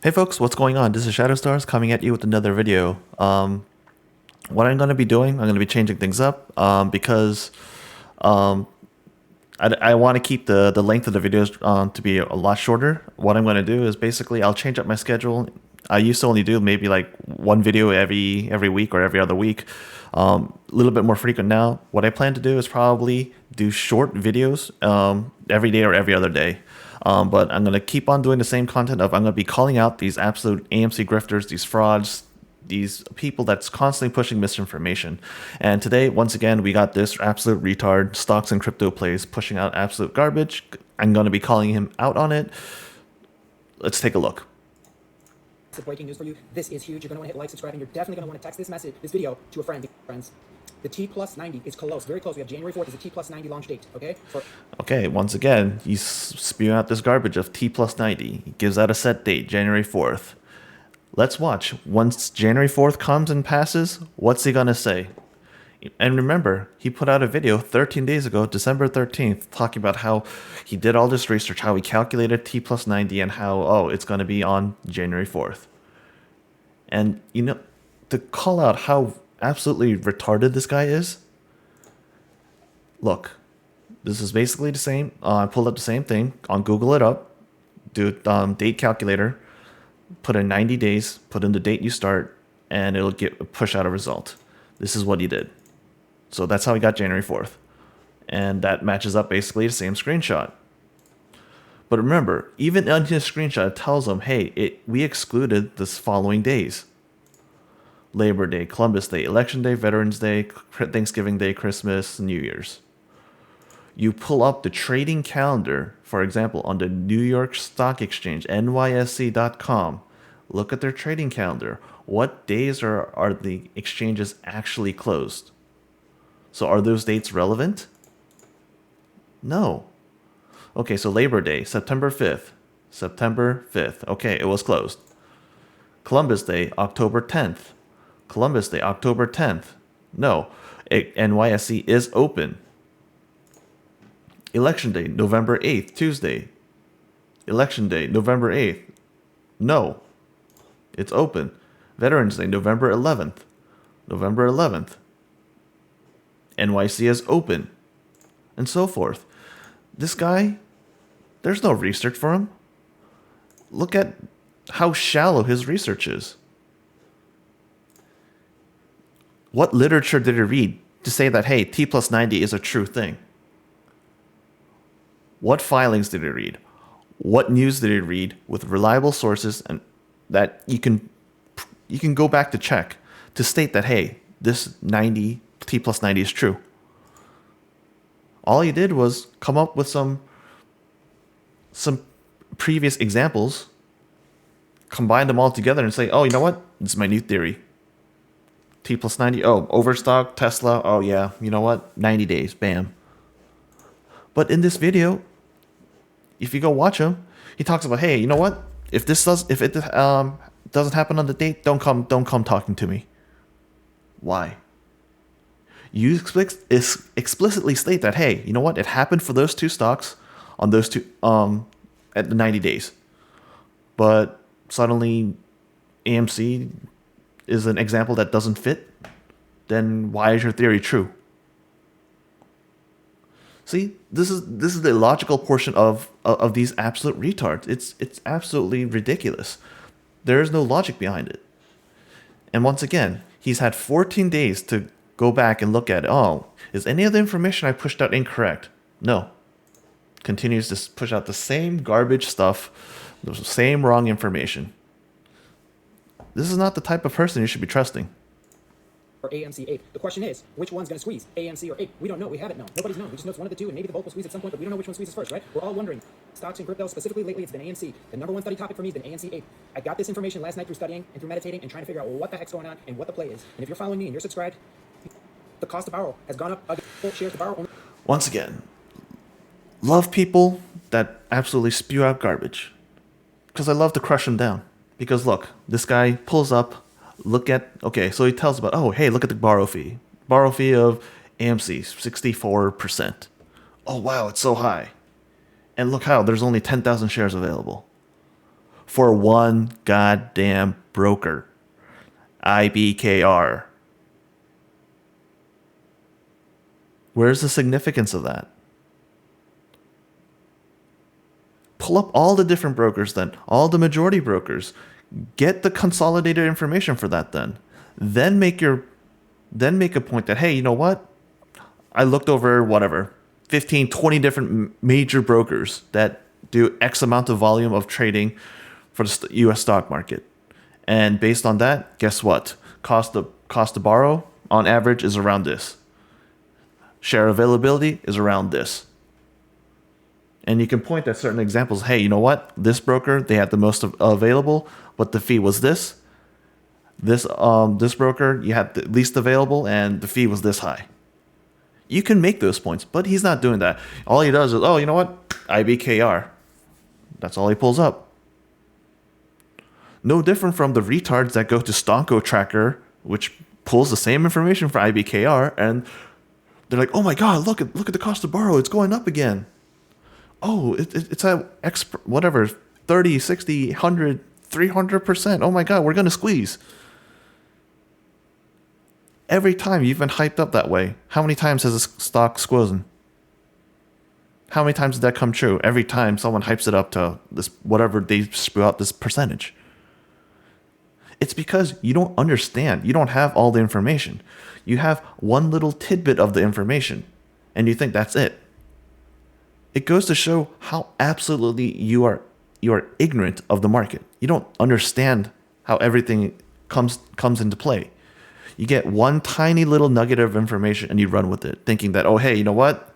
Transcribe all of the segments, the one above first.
Hey folks, what's going on? This is Shadow Stars coming at you with another video. What I'm going to be doing, I'm going to be changing things up because um, I want to keep the length of the videos to be a lot shorter. What I'm going to do is basically I'll change up my schedule. I used to only do maybe like one video every week or every other week. A little bit more frequent now. What I plan to do is probably do short videos every day or every other day. But I'm going to keep on doing the same content of I'm going to be calling out these absolute AMC grifters, these frauds, these people that's constantly pushing misinformation. And today, once again, we got this absolute retard, stocks and crypto plays, pushing out absolute garbage. I'm going to be calling him out on it. Let's take a look. Breaking news for you. This is huge. You're going to want to hit like, subscribe, and you're definitely going to want to text this video to a friend. Friends, the T+90 is close, very close. We have January 4th is a T+90 launch date, okay? Okay, once again, he's spewing out this garbage of T+90. He gives out a set date, January 4th. Let's watch. Once January 4th comes and passes, what's he going to say? And remember, he put out a video 13 days ago, December 13th, talking about how he did all this research, how he calculated T+90, and how, oh, it's going to be on January 4th. And, you know, to call out how absolutely retarded this guy is, look, this is basically the same. I pulled up the same thing on Google it up, do date calculator, put in 90 days, put in the date you start, and it'll push out a result. This is what he did. So that's how he got January 4th. And that matches up basically the same screenshot. But remember, even on his screenshot, it tells him, hey, we excluded this following days. Labor Day, Columbus Day, Election Day, Veterans Day, Thanksgiving Day, Christmas, New Year's. You pull up the trading calendar, for example, on the New York Stock Exchange, NYSE.com. Look at their trading calendar. What days are the exchanges actually closed? So are those dates relevant? No. Okay, so Labor Day, September 5th. September 5th. Okay, it was closed. Columbus Day, October 10th. Columbus Day, October 10th. No, NYSE is open. Election Day, November 8th, Tuesday. Election Day, November 8th. No, it's open. Veterans Day, November 11th. November 11th. NYC is open. And so forth. This guy, there's no research for him. Look at how shallow his research is. What literature did he read to say that, hey, T+90 is a true thing? What filings did he read? What news did he read with reliable sources and that you can go back to check to state that, hey, this T+90 is true? All he did was come up with some previous examples, combine them all together and say, oh, you know what? This is my new theory. T+90, oh, overstock, Tesla, oh yeah, you know what? 90 days, bam. But in this video, if you go watch him, he talks about, hey, you know what? If it doesn't happen on the date, don't come talking to me. Why? You explicitly state that, hey, you know what? It happened for those two stocks on those two at the 90 days. But suddenly AMC is an example that doesn't fit. Then why is your theory true? See, this is the logical portion of these absolute retards. It's absolutely ridiculous. There is no logic behind it. And once again, he's had 14 days to go back and look at it. Oh, is any of the information I pushed out incorrect? No. Continues to push out the same garbage stuff, the same wrong information. This is not the type of person you should be trusting. Or AMC 8. The question is, which one's going to squeeze? AMC or 8? We don't know. We haven't known. Nobody's known. We just know it's one of the two, and maybe the vote will squeeze at some point, but we don't know which one squeezes first, right? We're all wondering. Stocks and crypto, specifically lately, it's been AMC. The number one study topic for me has been AMC 8. I got this information last night through studying and through meditating and trying to figure out what the heck's going on and what the play is. And if you're following me and you're subscribed, the cost to borrow has gone up. Shares to borrow. Once again, love people that absolutely spew out garbage. Because I love to crush them down. Because look, this guy pulls up, okay, so he tells about, oh, hey, look at the borrow fee. Borrow fee of AMC, 64%. Oh, wow, it's so high. And look how there's only 10,000 shares available. for one goddamn broker. IBKR. Where's the significance of that? Pull up all the different brokers then, all the majority brokers. Get the consolidated information for that then. Then make a point that, hey, you know what? I looked over whatever, 15, 20 different major brokers that do X amount of volume of trading for the US stock market. And based on that, guess what? Cost to borrow on average is around this. Share availability is around this. And you can point at certain examples. Hey, you know what? This broker, they had the most available, but the fee was this. This broker, you had the least available, and the fee was this high. You can make those points, but he's not doing that. All he does is, oh, you know what? IBKR. That's all he pulls up. No different from the retards that go to Stonko Tracker, which pulls the same information for IBKR, and they're like, oh my god, look at the cost to borrow. It's going up again. Oh, it's at X, whatever, 30, 60, 100, 300%. Oh my god, we're going to squeeze. Every time you've been hyped up that way, how many times has the stock squozen? How many times did that come true? Every time someone hypes it up to this, whatever they spew out this percentage. It's because you don't understand. You don't have all the information. You have one little tidbit of the information, and you think that's it. It goes to show how absolutely you are ignorant of the market. You don't understand how everything comes into play. You get one tiny little nugget of information and you run with it, thinking that, oh, hey, you know what?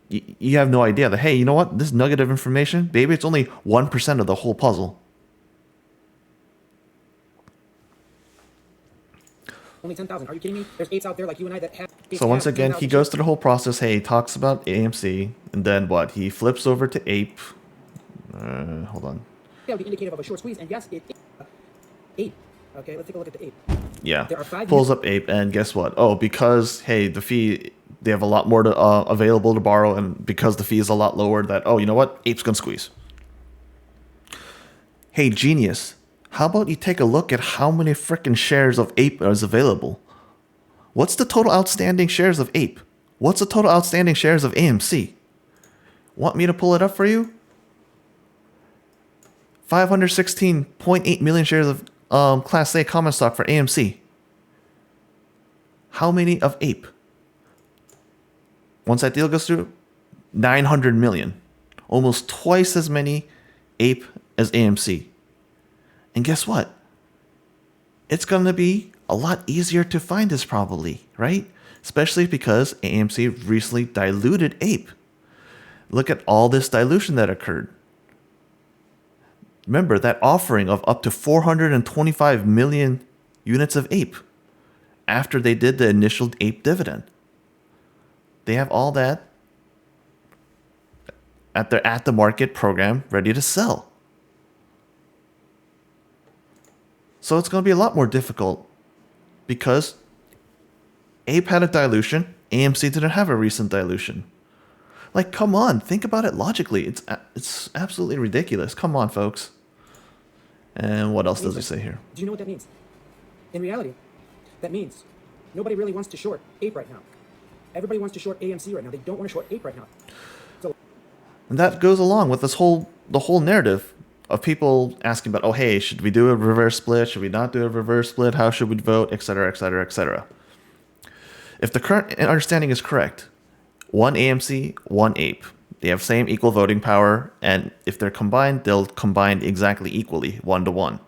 You have no idea that, hey, you know what? This nugget of information, maybe it's only 1% of the whole puzzle. Only 10,000. Are you kidding me? There's apes out there like you and I that have. So once again, he goes through the whole process. Hey, he talks about AMC, and then what? He flips over to ape. Hold on. Yeah, the indicator of a short squeeze, and yes, it is ape. Okay, let's take a look at the ape. Yeah, There are 5 pulls up ape, and guess what? Oh, because, hey, the fee, they have a lot more available to borrow, and because the fee is a lot lower, that, oh, you know what? Ape's gonna squeeze. Hey, genius, how about you take a look at how many freaking shares of ape is available? What's the total outstanding shares of ape? What's the total outstanding shares of AMC? Want me to pull it up for you? 516.8 million shares of Class A common stock for AMC. How many of ape? Once that deal goes through, 900 million. Almost twice as many ape as AMC. And guess what? It's going to be a lot easier to find this probably, right? Especially because AMC recently diluted ape. Look at all this dilution that occurred. Remember that offering of up to 425 million units of ape after they did the initial ape dividend. They have all that at their at the market program ready to sell. So it's going to be a lot more difficult because ape had a dilution, AMC didn't have a recent dilution. Like, come on, think about it logically. It's absolutely ridiculous. Come on, folks. And what else does he say here? Do you know what that means? In reality, that means nobody really wants to short ape right now. Everybody wants to short AMC right now. They don't want to short ape right now. So, and that goes along with the whole narrative of people asking about, oh, hey, should we do a reverse split? Should we not do a reverse split? How should we vote? Et cetera, et cetera, et cetera. If the current understanding is correct, one AMC, one ape. They have same equal voting power, and if they're combined, they'll combine exactly equally, 1-to-1.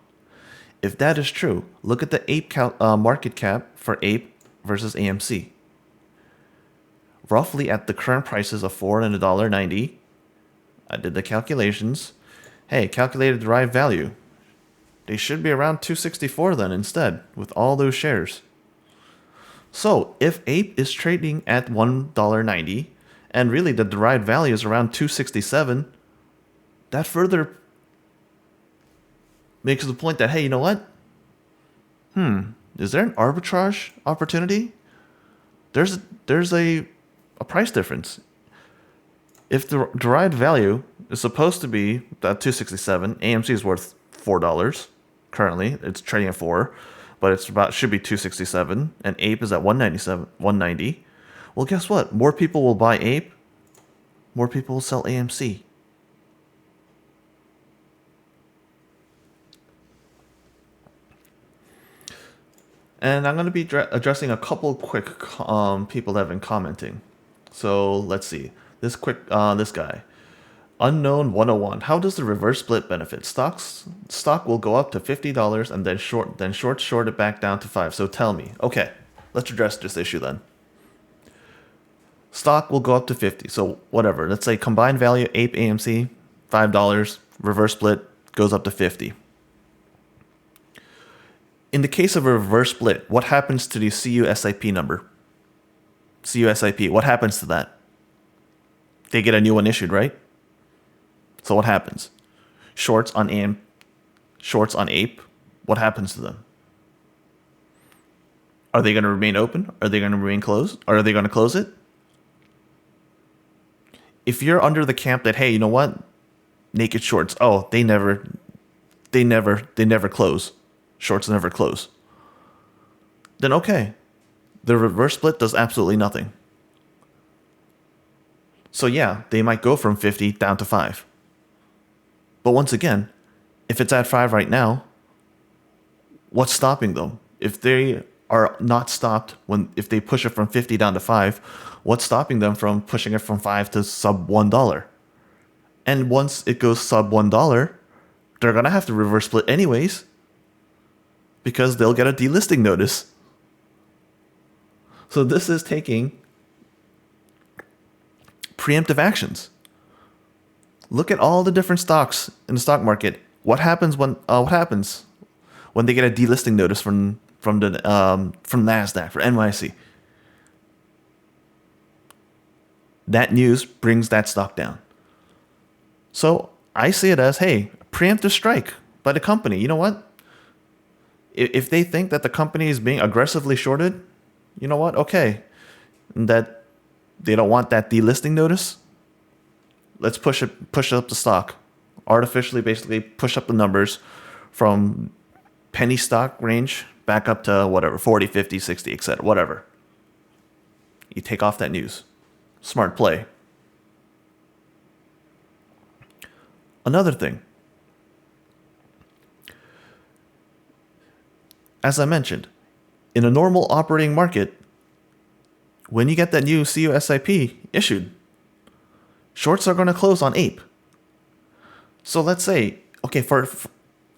If that is true, look at the ape market cap for ape versus AMC. Roughly at the current prices of $4 and $1.90, I did the calculations. Hey, calculated derived value. They should be around 264 then instead, with all those shares. So if ape is trading at $1.90, and really the derived value is around 267, that further makes the point that, hey, you know what? Is there an arbitrage opportunity? There's a price difference. If the derived value is supposed to be that 267, AMC is worth $4 currently. It's trading at 4, but it's about should be 267, and Ape is at 190. Well, guess what? More people will buy Ape, more people will sell AMC. And I'm going to be addressing a couple quick people that have been commenting. So let's see. This guy. Unknown 101. How does the reverse split benefit? Stock will go up to $50 and then short it back down to 5. So tell me. Okay, let's address this issue then. Stock will go up to 50. So whatever. Let's say combined value Ape AMC $5, reverse split goes up to 50. In the case of a reverse split, what happens to the CUSIP number? CUSIP, what happens to that? They get a new one issued, right? So what happens? Shorts on Ape, what happens to them? Are they going to remain open? Are they going to remain closed? Or are they going to close it? If you're under the camp that, hey, you know what? Naked shorts, oh, they never close. Shorts never close. Then okay. The reverse split does absolutely nothing. So yeah, they might go from 50 down to 5. But once again, if it's at 5 right now, what's stopping them? If they are not stopped if they push it from 50 down to 5, what's stopping them from pushing it from 5 to sub $1? And once it goes sub $1, they're going to have to reverse split anyways, because they'll get a delisting notice. So this is taking preemptive actions. Look at all the different stocks in the stock market. What happens when they get a delisting notice from NASDAQ, for NYC? That news brings that stock down. So I see it as, hey, preemptive strike by the company. You know what? If they think that the company is being aggressively shorted, you know what? Okay, that they don't want that delisting notice. Let's push up the stock, artificially, basically push up the numbers from penny stock range back up to whatever 40, 50, 60, etc. Whatever. You take off that news. Smart play. Another thing. As I mentioned, in a normal operating market, when you get that new CUSIP issued, shorts are going to close on Ape. So let's say, okay,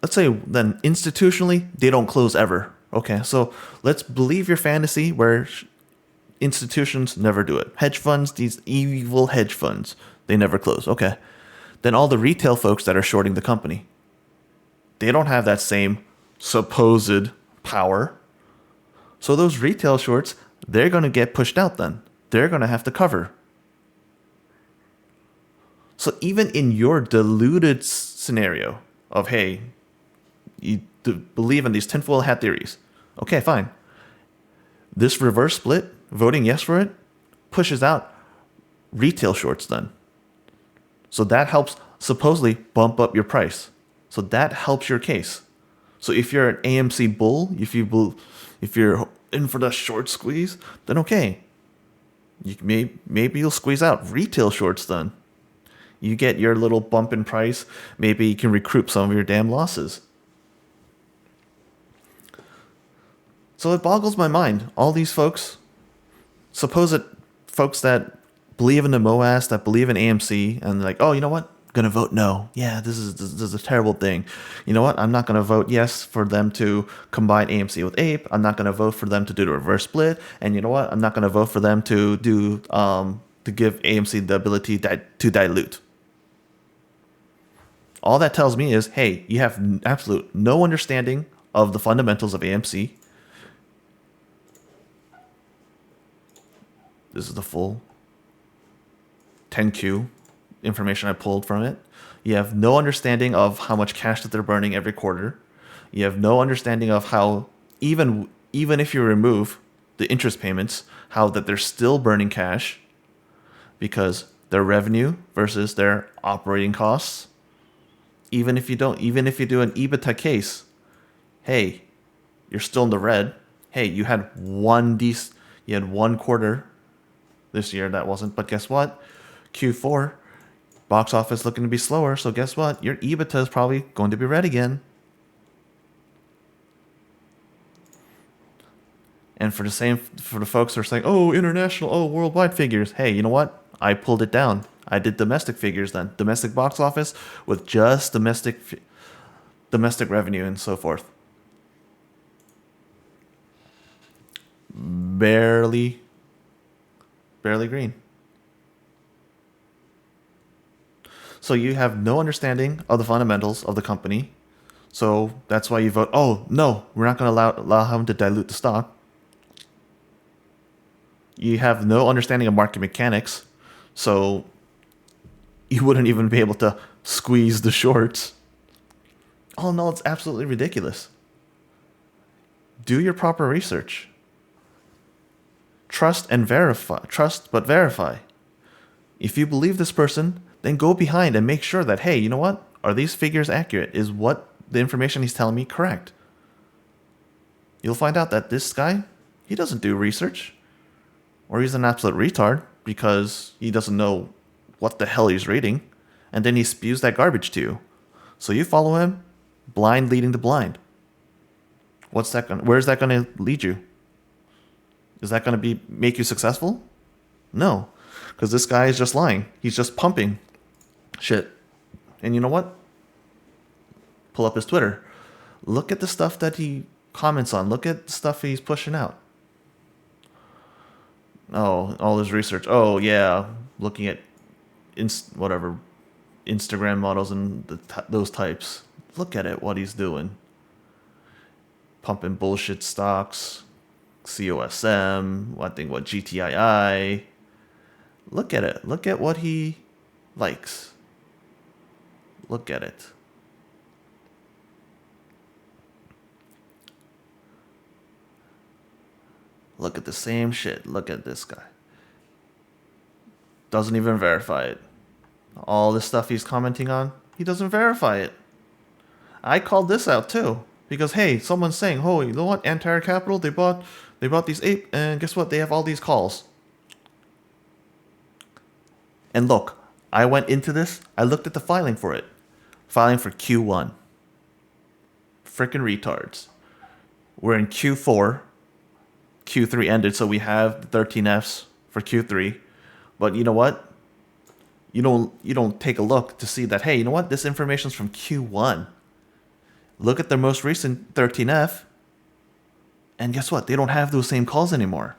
let's say then institutionally, they don't close ever. Okay, so let's believe your fantasy where institutions never do it. Hedge funds, these evil hedge funds, they never close. Okay, then all the retail folks that are shorting the company, they don't have that same supposed power. So those retail shorts, they're going to get pushed out then. They're going to have to cover. So even in your diluted scenario of, hey, you believe in these tinfoil hat theories, okay, fine. This reverse split, voting yes for it, pushes out retail shorts then. So that helps supposedly bump up your price. So that helps your case. So if you're an AMC bull, if you're in for the short squeeze, then okay. Maybe you'll squeeze out retail shorts then. You get your little bump in price. Maybe you can recoup some of your damn losses. So it boggles my mind. All these folks, supposed folks that believe in the MOAS, that believe in AMC, and like, oh, you know what? Gonna vote no. Yeah, this is a terrible thing. You know what? I'm not gonna vote yes for them to combine AMC with Ape. I'm not gonna vote for them to do the reverse split. And you know what? I'm not gonna vote for them to do to give AMC the ability to dilute. All that tells me is, hey, you have absolute no understanding of the fundamentals of AMC. This is the full 10Q information I pulled from it. You have no understanding of how much cash that they're burning every quarter. You have no understanding of how even if you remove the interest payments, how that they're still burning cash, because their revenue versus their operating costs. Even if you do an EBITDA case, hey, you're still in the red. Hey, you had one quarter this year that wasn't, but guess what? Q4 box office looking to be slower, so guess what? Your EBITDA is probably going to be red again. And for the folks who are saying, oh, international, oh, worldwide figures. Hey, you know what? I pulled it down. I did domestic figures then. Domestic box office with just domestic revenue and so forth. Barely green. So you have no understanding of the fundamentals of the company. So that's why you vote, oh, no, we're not going to allow him to dilute the stock. You have no understanding of market mechanics. So you wouldn't even be able to squeeze the shorts. Oh, no, it's absolutely ridiculous. Do your proper research. Trust and verify. Trust but verify. If you believe this person, then go behind and make sure that, hey, you know what? Are these figures accurate? Is what the information he's telling me correct? You'll find out that this guy, he doesn't do research. Or he's an absolute retard because he doesn't know what the hell he's reading. And then he spews that garbage to you. So you follow him, blind leading the blind. Where's that going to lead you? Is that going to make you successful? No, because this guy is just lying. He's just pumping shit. And you know what? Pull up his Twitter. Look at the stuff that he comments on. Look at the stuff he's pushing out. Oh, all his research. Oh, yeah, looking at Instagram models and those types. Look at it, what he's doing. Pumping bullshit stocks. COSM, what GTII. Look at it. Look at what he likes. Look at it. Look at the same shit. Look at this guy. Doesn't even verify it. All the stuff he's commenting on, he doesn't verify it. I called this out too. Because hey, someone's saying, oh, you know what? Antara Capital, they bought these ape, and guess what? They have all these calls. And look, I went into this, I looked at the filing for it. Filing for Q1. Frickin' retards. We're in Q4. Q3 ended, so we have the 13Fs for Q3. But you know what? You don't take a look to see that, hey, you know what? This information's from Q1. Look at their most recent 13F, and guess what? They don't have those same calls anymore.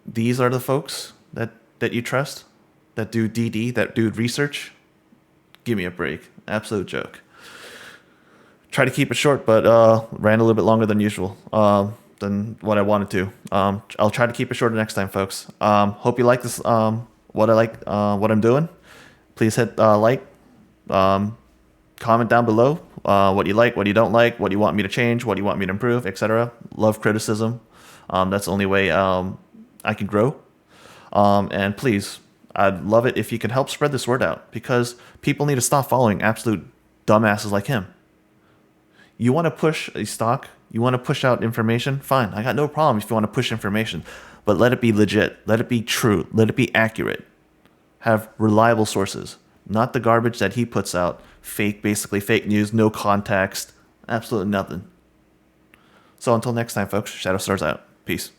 These are the folks that you trust, that do DD, that do research. Give me a break. Absolute joke. Try to keep it short, but ran a little bit longer than usual, than what I wanted to. I'll try to keep it shorter next time, folks. Hope you like this. What I'm doing. Please hit like, comment down below what you like, what you don't like, what you want me to change, what you want me to improve, etc. Love criticism. That's the only way I can grow. And please, I'd love it if you could help spread this word out, because people need to stop following absolute dumbasses like him. You want to push a stock, you want to push out information, fine. I got no problem if you want to push information, but let it be legit, let it be true, let it be accurate. Have reliable sources, not the garbage that he puts out. Basically fake news, no context, absolutely nothing. So until next time, folks, Shadow Stars out. Peace.